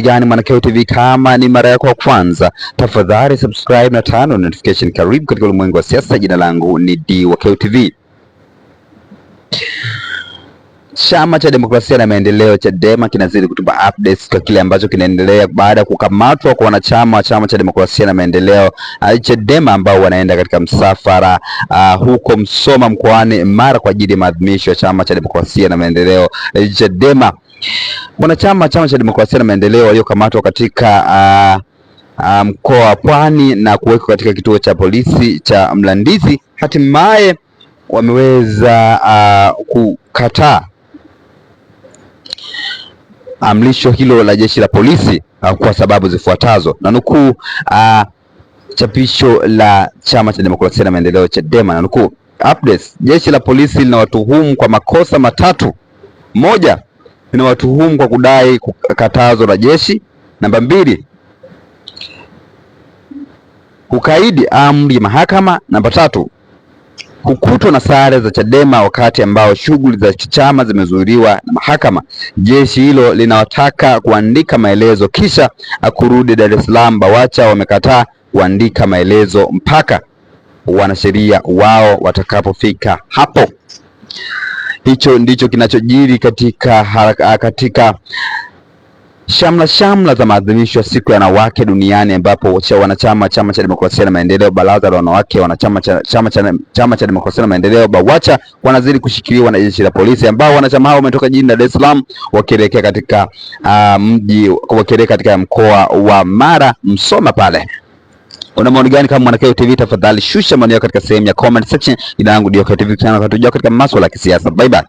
gani Mwanakeo TV? Kama ni mara yako ya kwanza, tafadhali subscribe na turn on notification. Karibu katika ulimwengu wa siasa. Jina langu ni Dwakeo TV. Chama cha Demokrasia na Maendeleo Chadema kinazidi kutupa updates kwa kile ambacho kinaendelea baada ya kukamatwa kwa wanachama wa Chama cha Demokrasia na Maendeleo Chadema ambao wanaenda katika msafara huko Msoma mkoani Mara kwa ajili ya maadhimisho ya Chama cha Demokrasia na Maendeleo Chadema. Wanachama wa Chama cha Demokrasia na Maendeleo waliokamatwa katika mkoa wa Pwani na kuwekwa katika kituo cha polisi cha Mlandizi hatimaye wameweza kukataa amrisho hilo la jeshi la polisi kwa sababu zifuatazo, na nukuu chapisho la Chama cha Demokrasia na Maendeleo Chadema, na nukuu: updates, jeshi la polisi linawatuhumu kwa makosa matatu. Moja, linawatuhumu kwa kudai katazo la jeshi. Namba mbili, kukaidi amri ya mahakama. Namba tatu, kukutwa na sare za Chadema wakati ambao shughuli za chama zimezuiliwa na mahakama. Jeshi hilo linawataka kuandika maelezo kisha kurudi Dar es Salaam. BAWACHA wamekataa kuandika maelezo mpaka wanasheria wao watakapofika hapo. Hicho ndicho kinachojiri katika shamla za maadhimisho ya siku ya wanawake duniani, ambapo wanachama Chama cha Demokrasia na Maendeleo, baraza la wanawake wanachama Chama cha Demokrasia na Maendeleo BAWACHA wanazidi kushikiliwa na jeshi la polisi, ambao wanachama hao wametoka jijini Dar es Salaam wakielekea katika mkoa wa Mara, Msoma pale. Una maoni gani kama Mwanakeo TV? Tafadhali shusha maoni yako katika sehemu ya comment section. Jina langu Dwakeo TV, tunakutujua katika masuala ya kisiasa. Bye bye.